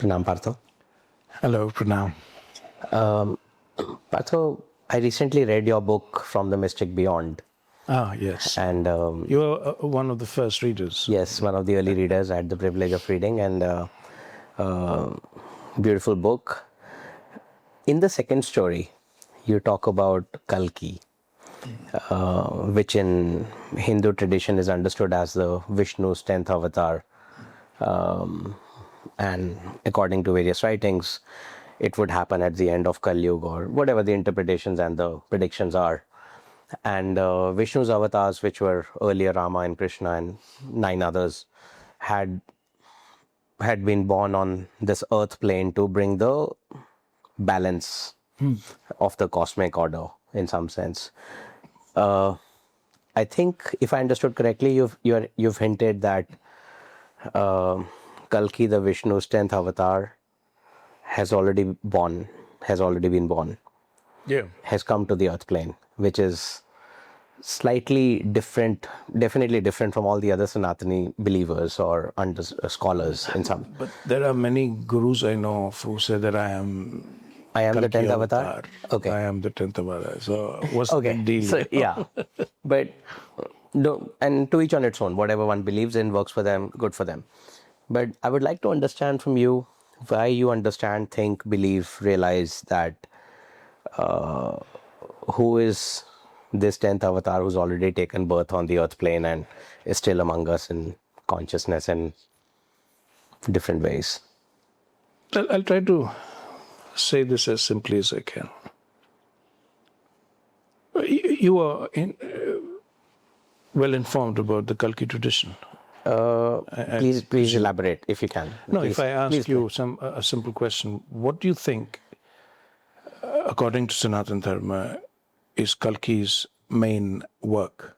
Pranam, Partho. Hello, Pranam. Partho, I recently read your book, From the Mystic Beyond. Ah, yes. And You are one of the first readers. yes, one of the early readers. I had the privilege of reading, and beautiful book. In the second story, you talk about Kalki, which in Hindu tradition is understood as the Vishnu's 10th avatar. And according to various writings, it would happen at the end of Kali Yuga, or whatever the interpretations and the predictions are. And Vishnu's avatars, which were earlier Rama and Krishna and 9 others, had been born on this earth plane to bring the balance of the cosmic order in some sense. I think, if I understood correctly, you've hinted that Kalki, the Vishnu's 10th avatar, has already been born. Yeah. Has come to the earth plane, which is slightly different, definitely different from all the other Sanatani believers or scholars in some. But there are many gurus I know of who say that I am the Kalki 10th avatar? Okay. I am the 10th avatar. So what's the big deal? So, yeah. But, no, and to each on its own, whatever one believes in works for them, good for them. But I would like to understand from you why you understand, think, believe, realize that who is this 10th avatar who's already taken birth on the earth plane and is still among us in consciousness in different ways. I'll try to say this as simply as I can. You are well informed about the Kalki tradition. Please elaborate if you can. No, please, if I ask you a simple question, what do you think, according to Sanatana Dharma, is Kalki's main work?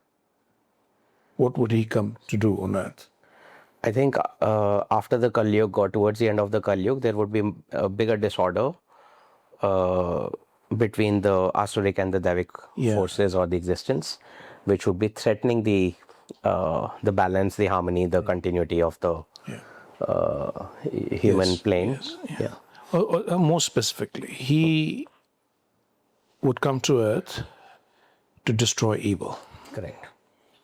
What would he come to do on earth? I think after the Kali Yuga, or towards the end of the Kali Yuga, there would be a bigger disorder between the Asuric and the Devic forces or the existence, which would be threatening the balance, the harmony, the continuity of the human plane. Yes. Or more specifically, he would come to earth to destroy evil. Correct.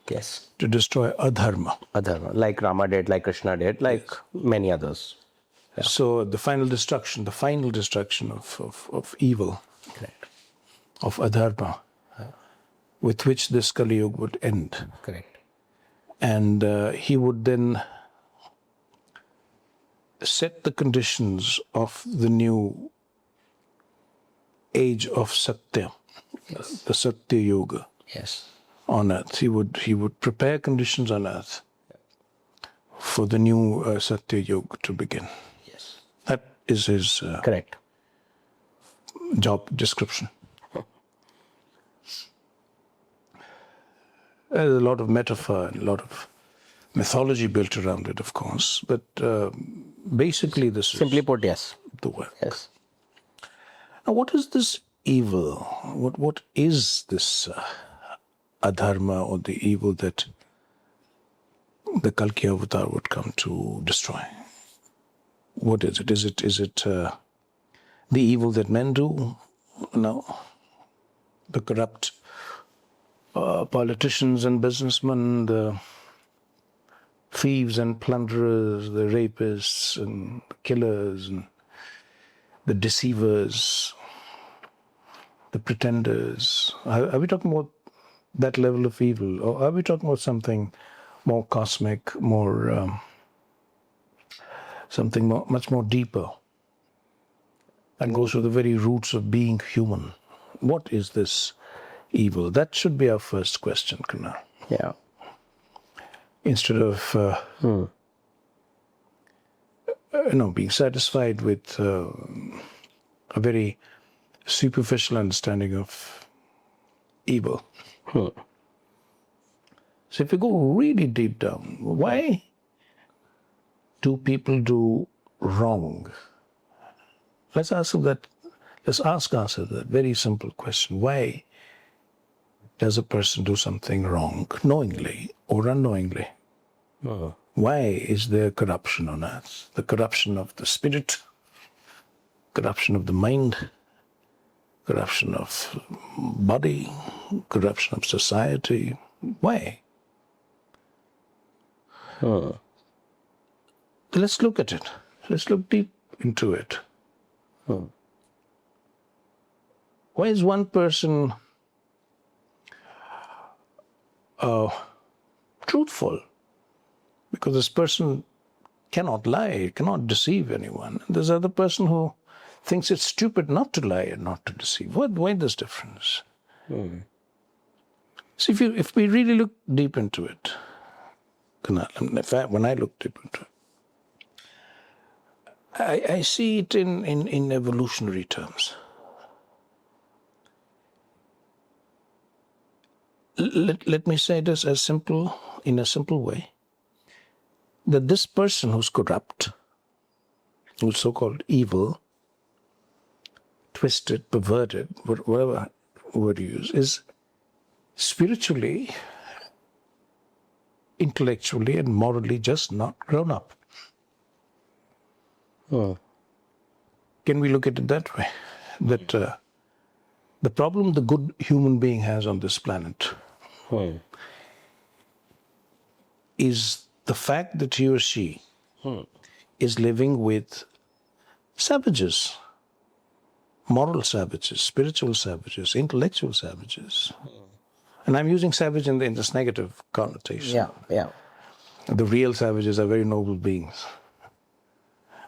Yes. To destroy adharma. Adharma, like Rama did, like Krishna did, like many others. Yeah. So the final destruction of evil, correct, of adharma, with which this Kali Yuga would end. Correct. And he would then set the conditions of the new age of Satya, the Satya Yuga. Yes. On earth, he would prepare conditions on earth for the new Satya Yuga to begin. Yes. That is his correct job description. There's a lot of metaphor and a lot of mythology built around it, of course, but basically this is... Simply put, yes. The work. Yes. Now, what is this evil? What is this adharma, or the evil that the Kalki avatar would come to destroy? What is it? Is it the evil that men do? No. The corrupt politicians and businessmen, the thieves and plunderers, the rapists and the killers and the deceivers, the pretenders. Are we talking about that level of evil, or are we talking about something more cosmic, more something much more deeper, and goes to the very roots of being human? What is this evil? That should be our first question, Kunal. Yeah. Instead of being satisfied with a very superficial understanding of evil. So if we go really deep down, why do people do wrong? Let's ask ourselves that very simple question. Why does a person do something wrong, knowingly or unknowingly? Why is there corruption on earth? The corruption of the spirit corruption of the mind, corruption of body, corruption of society. Why? Let's look at it. Let's look deep into it. Why is one person truthful? Because this person cannot lie, cannot deceive anyone. And there's another person who thinks it's stupid not to lie and not to deceive. Why this difference? See, if we really look deep into it, Kunal, when I look deep into it, I see it in evolutionary terms. Let me say this in a simple way, that this person who's corrupt, who's so-called evil, twisted, perverted, whatever word you use, is spiritually, intellectually, and morally just not grown up. Can we look at it that way? That the problem the good human being has on this planet is the fact that he or she is living with savages, moral savages, spiritual savages, intellectual savages. And I'm using savage in this negative connotation. Yeah. The real savages are very noble beings,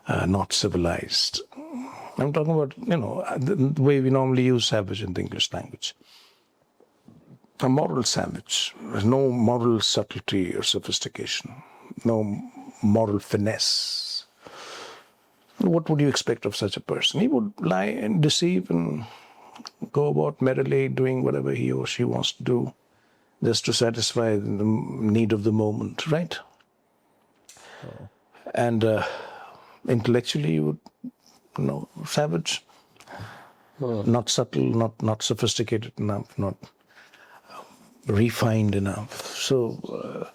not civilized. I'm talking about, the way we normally use savage in the English language. A moral savage. There's no moral subtlety or sophistication, no moral finesse. What would you expect of such a person? He would lie and deceive and go about merrily doing whatever he or she wants to do just to satisfy the need of the moment, right? And intellectually, you would, savage, not subtle, not sophisticated enough, not refined enough. So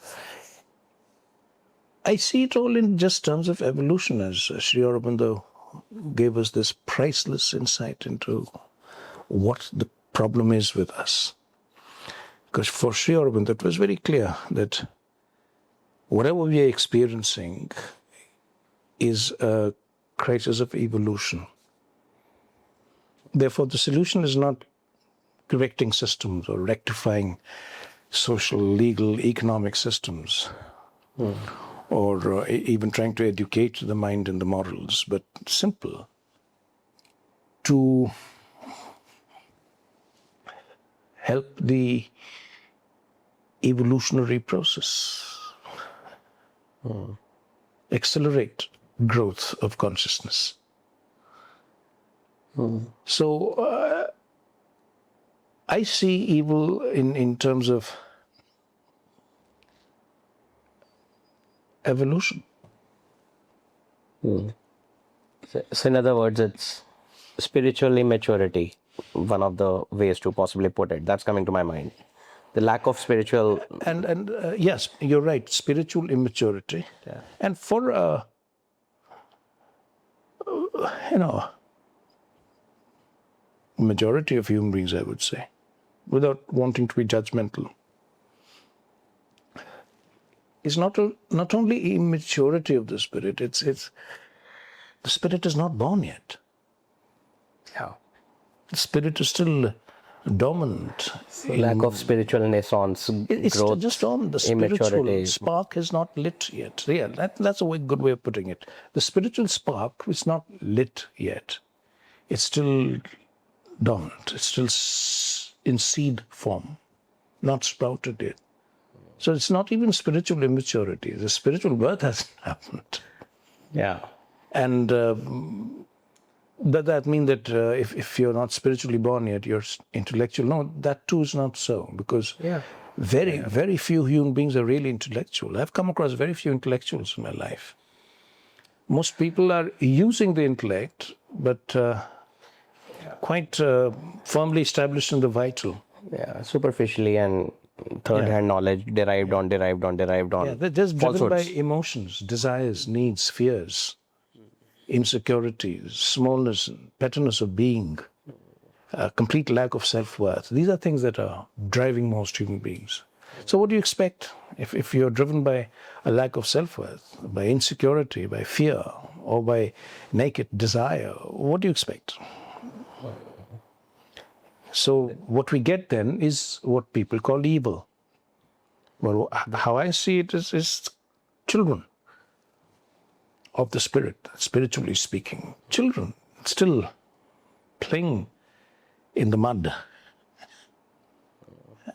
I see it all in just terms of evolution, as Sri Aurobindo gave us this priceless insight into what the problem is with us. Because for Sri Aurobindo, it was very clear that whatever we are experiencing is a crisis of evolution. Therefore, the solution is not correcting systems or rectifying social, legal, economic systems, or even trying to educate the mind and the morals, but simple, to help the evolutionary process, accelerate growth of consciousness. So I see evil in terms of evolution. So in other words, it's spiritual immaturity, one of the ways to possibly put it. That's coming to my mind. The lack of spiritual... And yes, you're right, spiritual immaturity. Yeah. And for, majority of human beings, I would say, without wanting to be judgmental, is not only immaturity of the spirit, it's the spirit is not born yet. Yeah. The spirit is still dominant. Lack of spiritual naissance, It's growth, just on. The spiritual immaturity. spark is not lit yet. Yeah, that's a good way of putting it. The spiritual spark is not lit yet. It's still dormant. It's still in seed form, not sprouted yet. So it's not even spiritual immaturity. The spiritual birth hasn't happened. Yeah. And does that mean that if you're not spiritually born yet, you're intellectual? No, that too is not so, because very few human beings are really intellectual. I've come across very few intellectuals in my life. Most people are using the intellect, but quite firmly established in the vital. Yeah, superficially and third-hand knowledge derived on. Yeah, they're just driven by falsehoods. emotions, desires, needs, fears. insecurities, smallness, pettiness of being, a complete lack of self-worth. These are things that are driving most human beings. So what do you expect if you're driven by a lack of self-worth, by insecurity, by fear, or by naked desire? What do you expect? So what we get then is what people call evil. Well, how I see it is children of the spirit, spiritually speaking. Children still playing in the mud.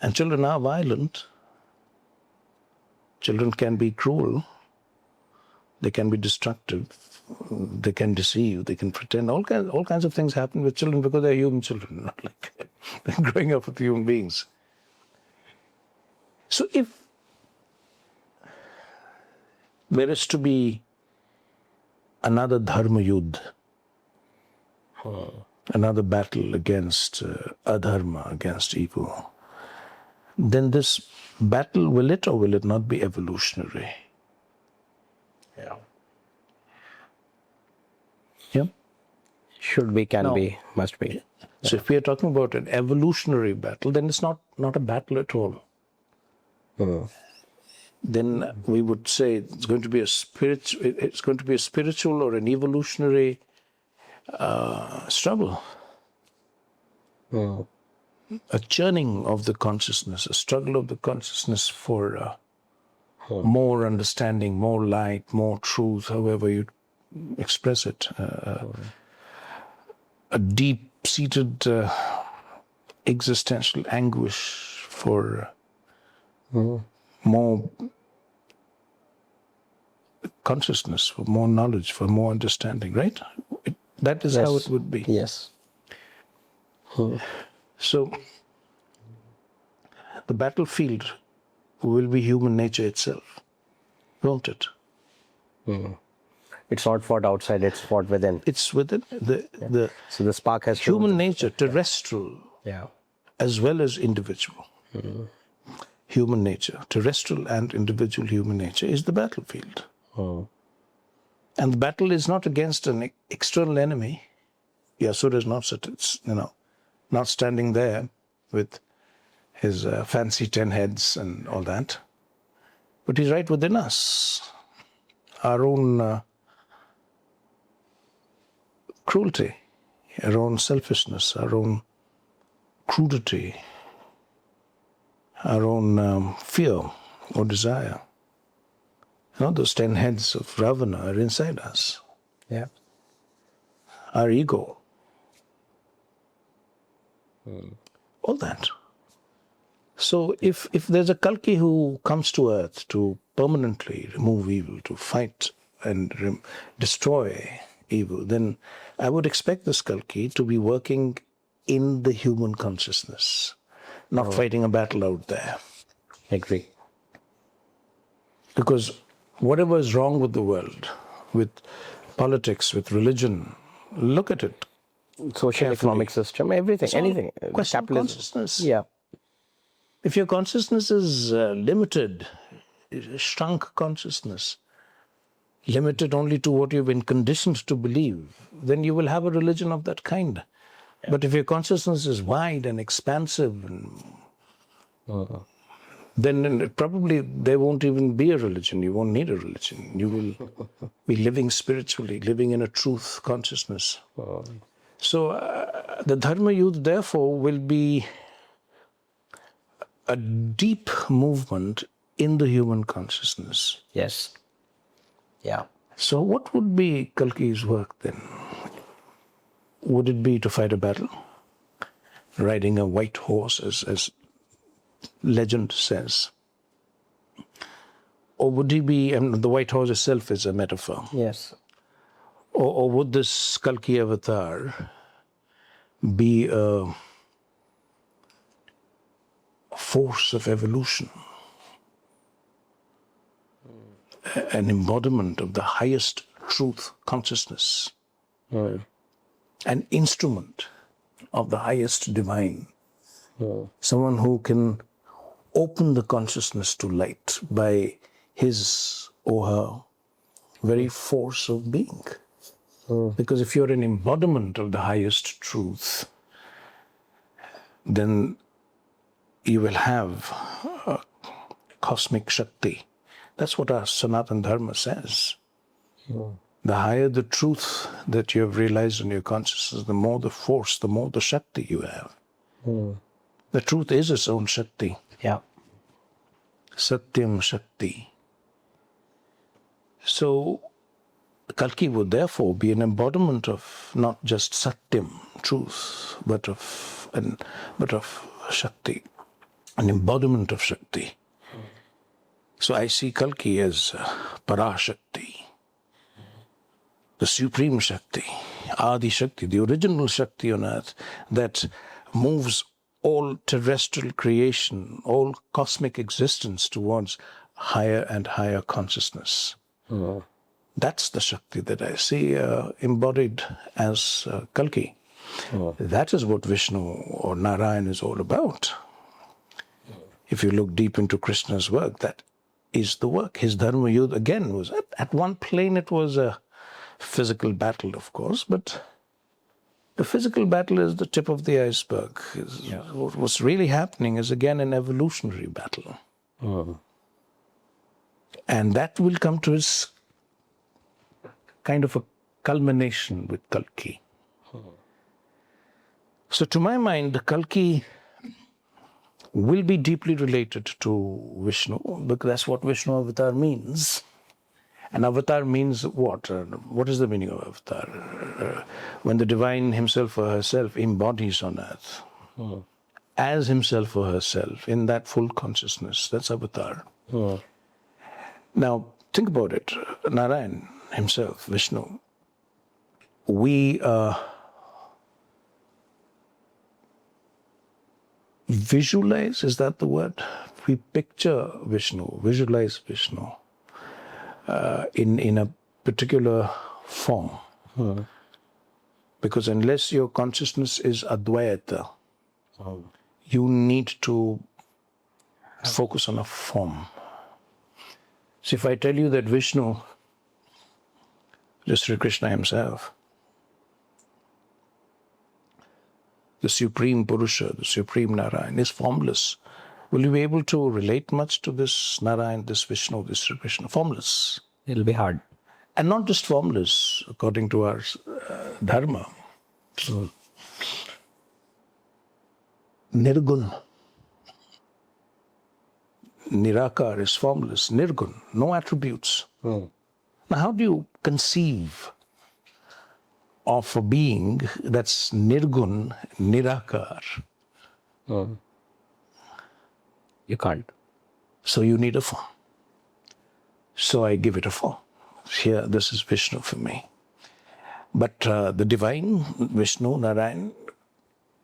And children are violent. Children can be cruel. They can be destructive. They can deceive. They can pretend. All kinds of things happen with children because they're human children, not like they're growing up with human beings. So if there is to be another dharma yudh, another battle against adharma, against evil, then this battle, will it or will it not be evolutionary? Yeah. Yeah. Should be, can No. be, must be. So if we are talking about an evolutionary battle, then it's not a battle at all. Then we would say it's going to be a spiritual or an evolutionary struggle. A churning of the consciousness, a struggle of the consciousness for more understanding, more light, more truth, however you express it. A deep-seated existential anguish for more consciousness, for more knowledge, for more understanding, right? That is how it would be. Yes. So, the battlefield will be human nature itself, won't it? It's not fought outside, it's fought within. It's within the So the spark has to... human nature, terrestrial Yeah. as well as individual. Human nature, terrestrial and individual human nature, is the battlefield. And the battle is not against an external enemy. Yasura is not standing there with his fancy 10 heads and all that. But he's right within us. Our own cruelty, our own selfishness, our own crudity, our own fear or desire. Those 10 heads of Ravana are inside us. Yeah. Our ego. All that. So if there's a Kalki who comes to earth to permanently remove evil, to fight and destroy evil, then I would expect this Kalki to be working in the human consciousness, not fighting a battle out there. Agree. Because whatever is wrong with the world, with politics, with religion, look at it. Social economic system, everything, anything. Question of consciousness. Yeah. If your consciousness is limited, shrunk consciousness, limited only to what you've been conditioned to believe, then you will have a religion of that kind. Yeah. But if your consciousness is wide and expansive, then probably there won't even be a religion. You won't need a religion. You will be living spiritually, living in a truth consciousness. So the Dharma Yudh, therefore, will be a deep movement in the human consciousness. Yes. Yeah. So what would be Kalki's work then? Would it be to fight a battle? Riding a white horse, as legend says? Or would he be, the white horse itself is a metaphor. Yes. Or would this Kalki avatar be a force of evolution? An embodiment of the highest truth consciousness. An instrument of the highest divine. Someone who can open the consciousness to light by his or her very force of being. Because if you're an embodiment of the highest truth, then you will have cosmic Shakti. That's what our Sanatana Dharma says. The higher the truth that you have realized in your consciousness, the more the force, the more the Shakti you have. The truth is its own Shakti. Yeah. Satyam Shakti. So, Kalki would therefore be an embodiment of not just Satyam, truth, but of Shakti, an embodiment of Shakti. So I see Kalki as Parashakti, the supreme Shakti, Adi Shakti, the original Shakti on earth that moves all terrestrial creation, all cosmic existence towards higher and higher consciousness. That's the Shakti that I see embodied as Kalki. That is what Vishnu or Narayan is all about. If you look deep into Krishna's work, that is the work. His Dharma Yudh, again, was at one plane it was a physical battle, of course, but the physical battle is the tip of the iceberg. What's really happening is, again, an evolutionary battle. And that will come to its kind of a culmination with Kalki. So to my mind, Kalki will be deeply related to Vishnu, because that's what Vishnu avatar means. And avatar means what? What is the meaning of avatar? When the divine himself or herself embodies on earth, as himself or herself, in that full consciousness, that's avatar. Now, think about it. Narayan himself, Vishnu, we visualize, is that the word? We picture Vishnu, visualize Vishnu in a particular form. Because unless your consciousness is Advaita, you need to focus on a form. So if I tell you that Vishnu, just Sri Krishna himself, the supreme Purusha, the supreme Narayan, is formless, will you be able to relate much to this Narayan, this Vishnu, this Sri Krishna? Formless. It'll be hard. And not just formless, according to our Dharma. Nirgun. Nirakar is formless. Nirgun, no attributes. Now, how do you conceive of a being that's Nirgun, Nirakar? You can't. So you need a form. So I give it a form. Here, this is Vishnu for me. But the divine, Vishnu, Narayan,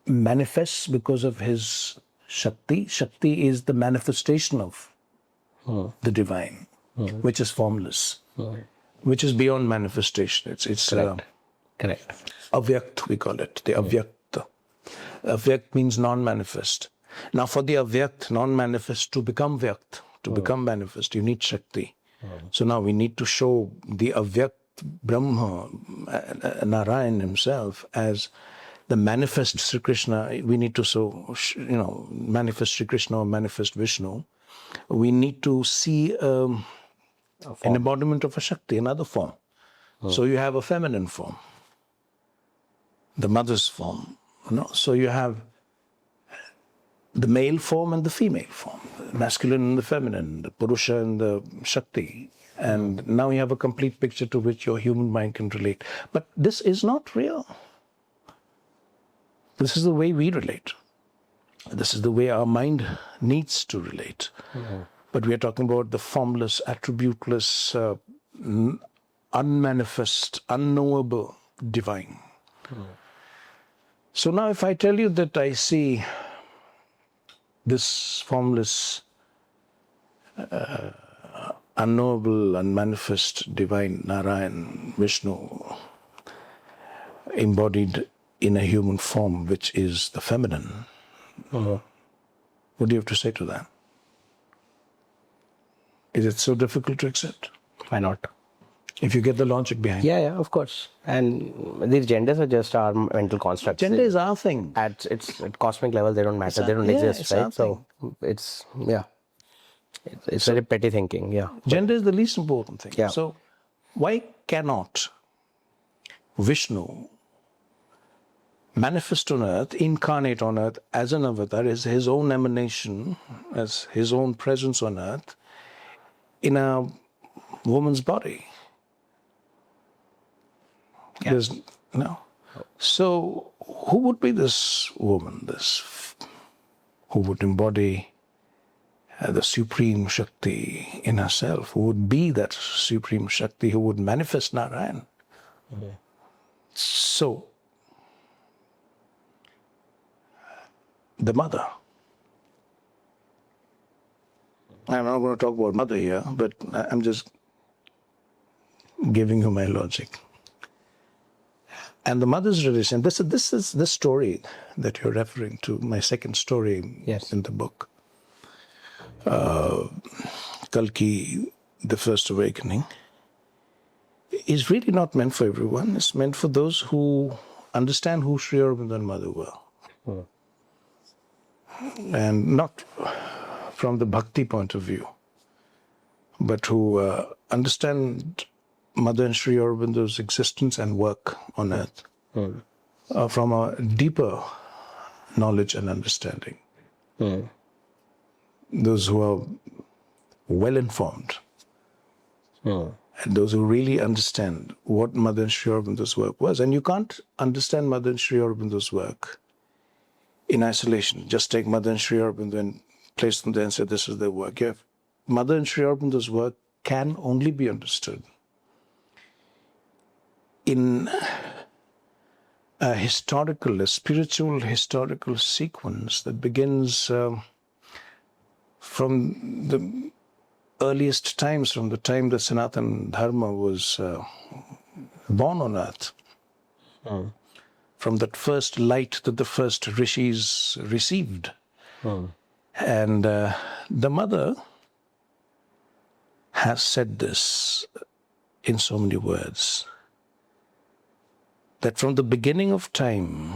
manifests because of his Shakti. Shakti is the manifestation of the divine, which is formless, which is beyond manifestation. It's Correct. Avyakt, we call it, the Avyakt. Avyakt means non-manifest. Now, for the Avyakt, non-manifest, to become Vyakt, to become manifest, you need Shakti. So now we need to show the Avyakt Brahma, Narayan himself, as the manifest Sri Krishna. We need to manifest Sri Krishna or manifest Vishnu. We need to see an embodiment of a Shakti, another form. So you have a feminine form, the mother's form. So you have the male form and the female form, the masculine and the feminine, the Purusha and the Shakti. And now you have a complete picture to which your human mind can relate. But this is not real. This is the way we relate. This is the way our mind needs to relate. But we are talking about the formless, attributeless, unmanifest, unknowable divine. So now if I tell you that I see this formless, unknowable, unmanifest divine Narayan, Vishnu, embodied in a human form, which is the feminine, what do you have to say to that? Is it so difficult to accept? Why not? If you get the logic behind it. Yeah, of course. And these genders are just our mental constructs. Gender is our thing. At cosmic level, they don't matter. They don't exist, it's our right? So it's it's very petty thinking. Yeah. Gender is the least important thing. Yeah. So why cannot Vishnu manifest on earth, incarnate on earth as an avatar, as his own emanation, as his own presence on earth, in a woman's body? There's no. So who would be this woman, who would embody the supreme Shakti in herself, who would be that supreme Shakti, who would manifest Narayan? So the mother. I'm not going to talk about mother here, but I'm just giving you my logic. And the mother's relation, this is the story that you're referring to, my second story in the book. Kalki, the First Awakening, is really not meant for everyone. It's meant for those who understand who Sri Aurobindo and Mother were. And not from the bhakti point of view, but who understand Mother and Sri Aurobindo's existence and work on earth from a deeper knowledge and understanding. Those who are well informed and those who really understand what Mother and Sri Aurobindo's work was. And you can't understand Mother and Sri Aurobindo's work in isolation. Just take Mother and Sri Aurobindo and place them there and say this is their work. Mother and Sri Aurobindo's work can only be understood in a spiritual historical sequence that begins from the earliest times, from the time that Sanatana Dharma was born on earth. From that first light that the first rishis received. And the mother has said this in so many words, that from the beginning of time,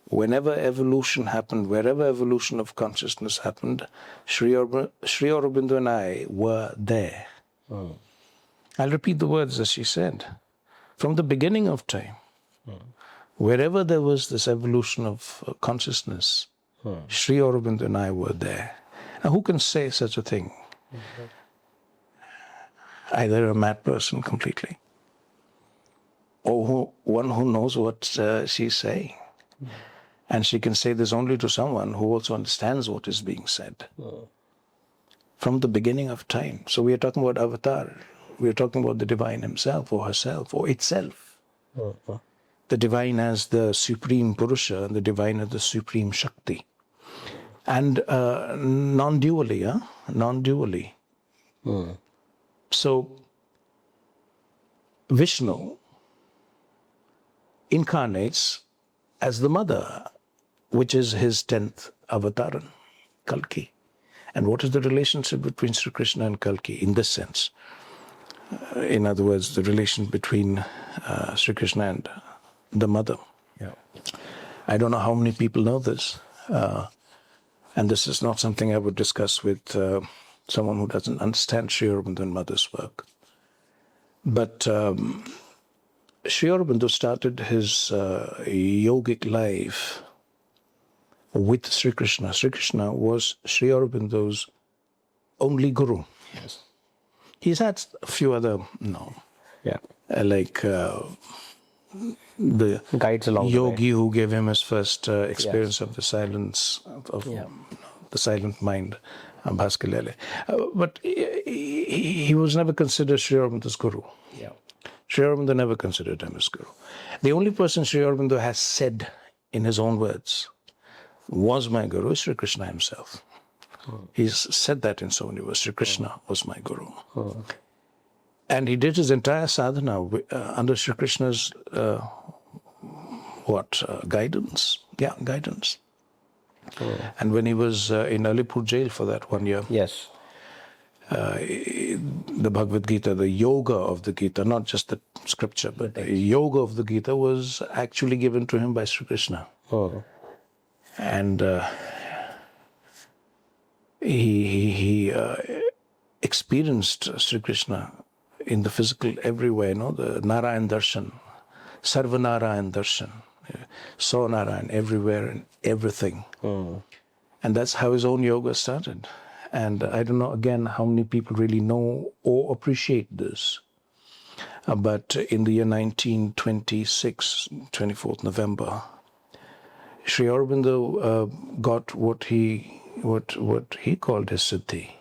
whenever evolution happened, wherever evolution of consciousness happened, Sri Aurobindo and I were there. I'll repeat the words as she said. From the beginning of time, wherever there was this evolution of consciousness, Sri Aurobindo and I were there. Now, who can say such a thing? Either a mad person completely, or one who knows what she's saying. And she can say this only to someone who also understands what is being said. From the beginning of time. So we are talking about avatar. We are talking about the divine himself or herself or itself. The divine as the supreme Purusha and the divine as the supreme Shakti. And non-dually, non-dually. So Vishnu incarnates as the mother, which is his 10th avataran, Kalki. And what is the relationship between Sri Krishna and Kalki in this sense? In other words, the relation between Sri Krishna and the mother. I don't know how many people know this. And this is not something I would discuss with someone who doesn't understand Sri Aurobindo and Mother's work. But Sri Aurobindo started his yogic life with Sri Krishna. Sri Krishna was Sri Aurobindo's only guru. He's had a few other, like the guides along yogi who gave him his first experience of the silence, of the silent mind, Bhaskalele. But he was never considered Sri Aurobindo's guru. Sri Aurobindo never considered him as guru. The only person Sri Aurobindo has said in his own words was my guru is Sri Krishna himself. He's said that in so many words. Sri Krishna was my guru. And he did his entire sadhana under Sri Krishna's guidance? Yeah, guidance. And when he was in Alipur jail for that 1 year. the Bhagavad Gita, the yoga of the Gita, not just the scripture, but the yoga of the Gita was actually given to him by Sri Krishna. Oh. And he experienced Sri Krishna in the physical everywhere, the Narayan Darshan, Sarva Narayan Darshan, saw Narayan everywhere and everything. And that's how his own yoga started. And I don't know, again, how many people really know or appreciate this. But in the year 1926, 24th November, Sri Aurobindo got what he called his siddhi.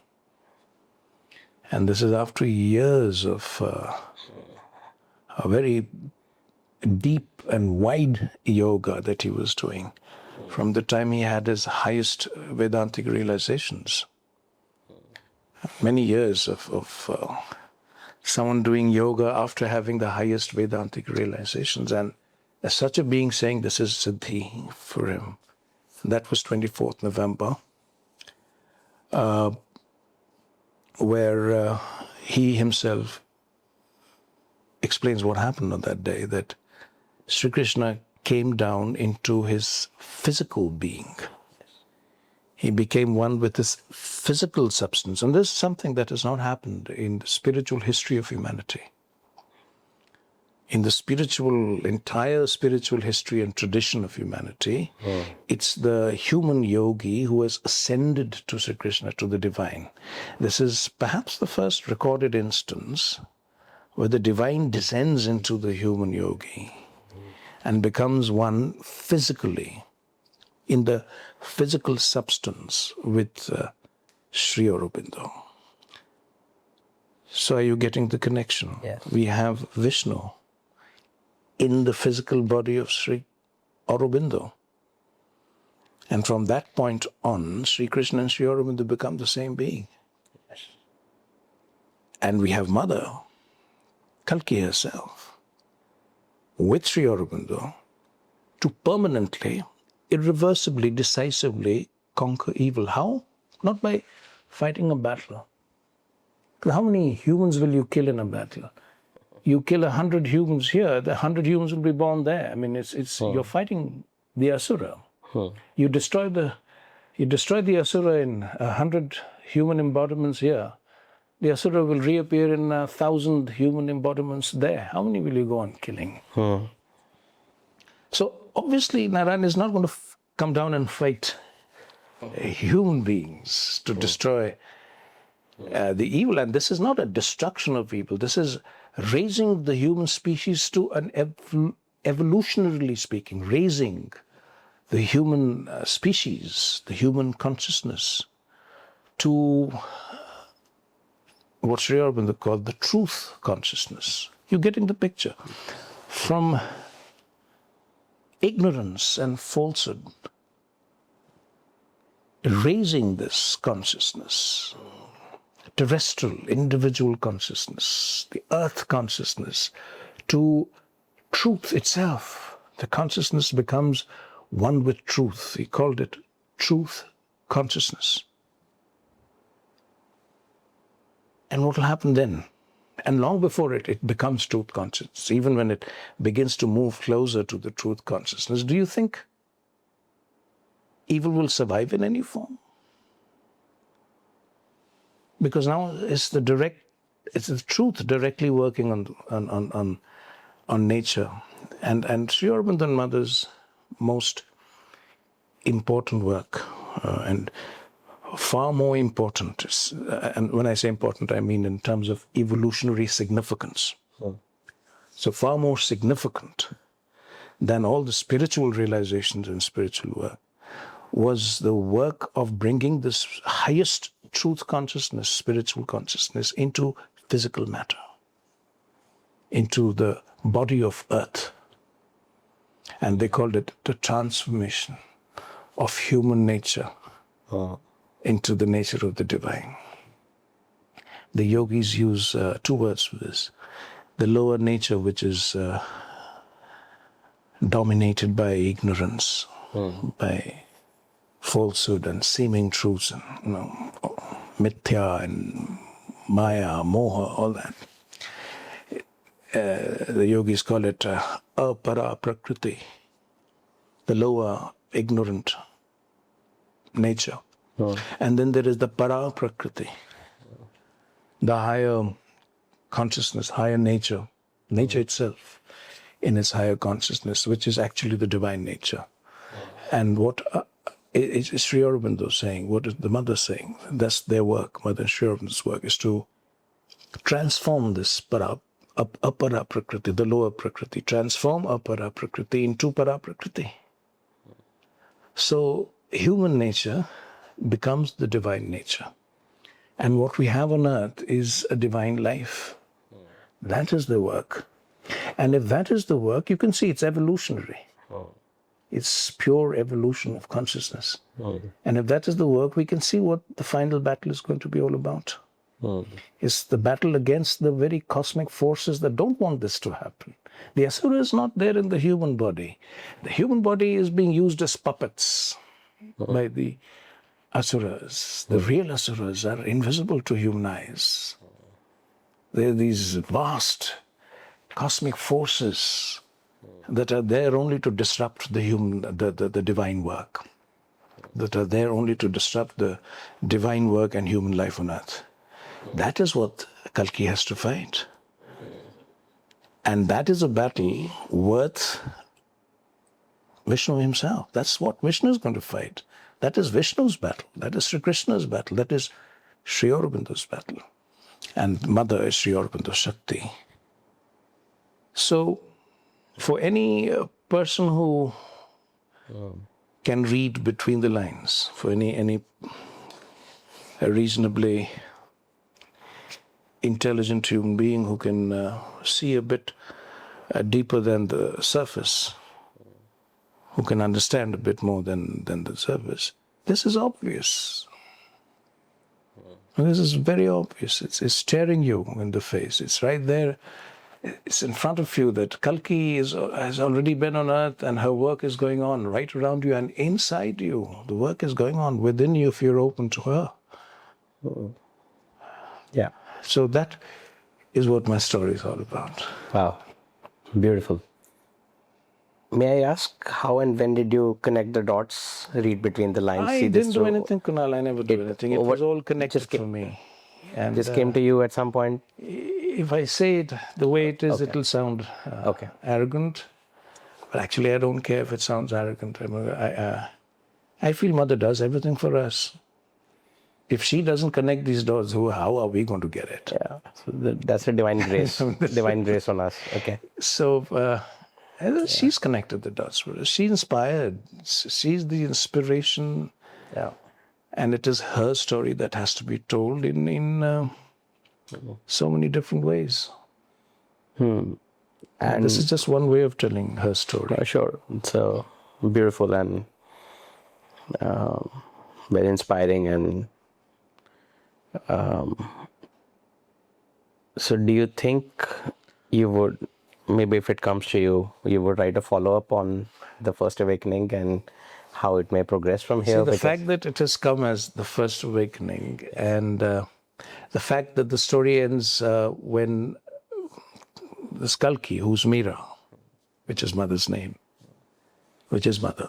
And this is after years of a very deep and wide yoga that he was doing from the time he had his highest Vedantic realizations. Many years of someone doing yoga after having the highest Vedantic realizations, and as such a being saying this is siddhi for him. That was 24th November, where he himself explains what happened on that day, that Sri Krishna came down into his physical being. He became one with this physical substance. And this is something that has not happened in the spiritual history of humanity. In the entire spiritual history and tradition of humanity, it's the human yogi who has ascended to Sri Krishna, to the divine. This is perhaps the first recorded instance where the divine descends into the human yogi and becomes one physically, in the physical substance with Sri Aurobindo. So are you getting the connection? Yes. We have Vishnu in the physical body of Sri Aurobindo. And from that point on, Sri Krishna and Sri Aurobindo become the same being. Yes. And we have Mother, Kalki herself, with Sri Aurobindo to permanently, irreversibly, decisively conquer evil. How? Not by fighting a battle. How many humans will you kill in a battle? You kill 100 humans here, the 100 humans will be born there. I mean, you're fighting the Asura. You destroy the Asura in 100 human embodiments here. The Asura will reappear in 1,000 human embodiments there. How many will you go on killing? So obviously Narayan is not going to come down and fight human beings to destroy the evil. And this is not a destruction of evil. This is raising the human species to an evolutionarily speaking, raising the human species, the human consciousness to what Sri Aurobindo called the truth consciousness. You're getting the picture. From ignorance and falsehood, raising this consciousness, terrestrial, individual consciousness, the earth consciousness, to truth itself. The consciousness becomes one with truth. He called it truth consciousness. And what will happen then? And long before it becomes truth consciousness, even when it begins to move closer to the truth consciousness, do you think evil will survive in any form? Because now it's the truth directly working on nature. And Sri Aurobindo and Mother's most important work, and far more important, and when I say important, I mean in terms of evolutionary significance. So far more significant than all the spiritual realizations and spiritual work was the work of bringing this highest truth consciousness, spiritual consciousness, into physical matter, into the body of earth. And they called it the transformation of human nature into the nature of the divine. The yogis use two words for this. The lower nature, which is dominated by ignorance, by falsehood and seeming truths, and mithya and Maya, Moha, all that. The yogis call it apara prakriti, the lower, ignorant nature. And then there is the para prakriti, the higher consciousness, higher nature, nature itself in its higher consciousness, which is actually the divine nature. And what is Sri Aurobindo saying, what is the mother saying? That's their work, Mother Sri Aurobindo's work, is to transform this apara prakriti, the lower prakriti, transform apara prakriti into para prakriti. So human nature becomes the divine nature. And what we have on earth is a divine life. That is the work. And if that is the work, you can see it's evolutionary. It's pure evolution of consciousness. And if that is the work, we can see what the final battle is going to be all about. It's the battle against the very cosmic forces that don't want this to happen. The asura is not there in the human body. The human body is being used as puppets by the asuras. The real asuras are invisible to human eyes. They're these vast cosmic forces that are there only to disrupt the divine work, that are there only to disrupt the divine work and human life on earth. That is what Kalki has to fight. And that is a battle worth Vishnu himself. That's what Vishnu is going to fight. That is Vishnu's battle. That is Sri Krishna's battle. That is Sri Aurobindo's battle. And Mother is Sri Aurobindo Shakti. So, for any person who can read between the lines, for any reasonably intelligent human being who can see a bit deeper than the surface, who can understand a bit more than the surface, this is obvious. And this is very obvious. It's staring you in the face. It's right there. It's in front of you that Kalki has already been on earth and her work is going on right around you and inside you. The work is going on within you if you're open to her. Yeah. So that is what my story is all about. Wow. Beautiful. May I ask how and when did you connect the dots, read between the lines? I didn't do anything, Kunal. I never do anything. It was all connected for me. And Just came to you at some point? If I say it the way it is, it'll sound arrogant. But actually, I don't care if it sounds arrogant. I feel Mother does everything for us. If she doesn't connect these dots, how are we going to get it? Yeah, so that's a divine grace, divine grace on us. Okay. So she's connected the dots for us. She inspired. She's the inspiration. Yeah. And it is her story that has to be told in so many different ways. And this is just one way of telling her story. Sure. It's beautiful and very inspiring. And so do you think you would, maybe if it comes to you, you would write a follow-up on the First Awakening and how it may progress from here? See, the fact that it has come as the First Awakening and the fact that the story ends when this Kalki, who's Meera, which is Mother's name, which is Mother.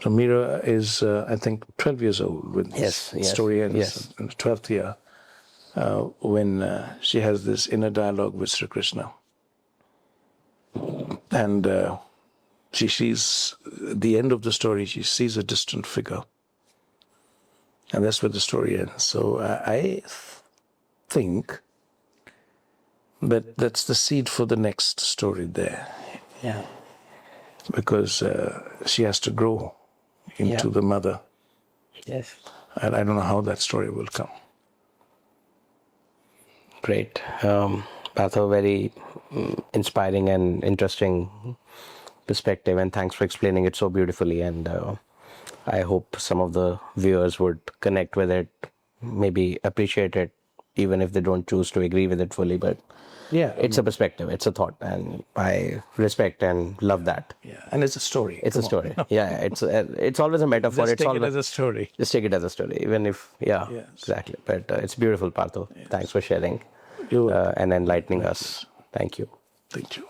So Meera is, I think, 12 years old when this story ends in the 12th year, when she has this inner dialogue with Sri Krishna. And she sees, at the end of the story, she sees a distant figure. And that's where the story ends. So I think that that's the seed for the next story there. Yeah. Because she has to grow into the mother. Yes. And I don't know how that story will come. Great. Partho, very inspiring and interesting perspective, and thanks for explaining it so beautifully. And I hope some of the viewers would connect with it, maybe appreciate it even if they don't choose to agree with it fully. But Yeah, it's a perspective, it's a thought, and I respect and love that. yeah, and it's a story. It's a Come on. story. Yeah, it's always a metaphor. Just It's take it always as a story. just take it as a story, even if Yes. exactly. But it's beautiful, Partho. Thanks for sharing You're welcome. and enlightening us. Thank you. Thank you.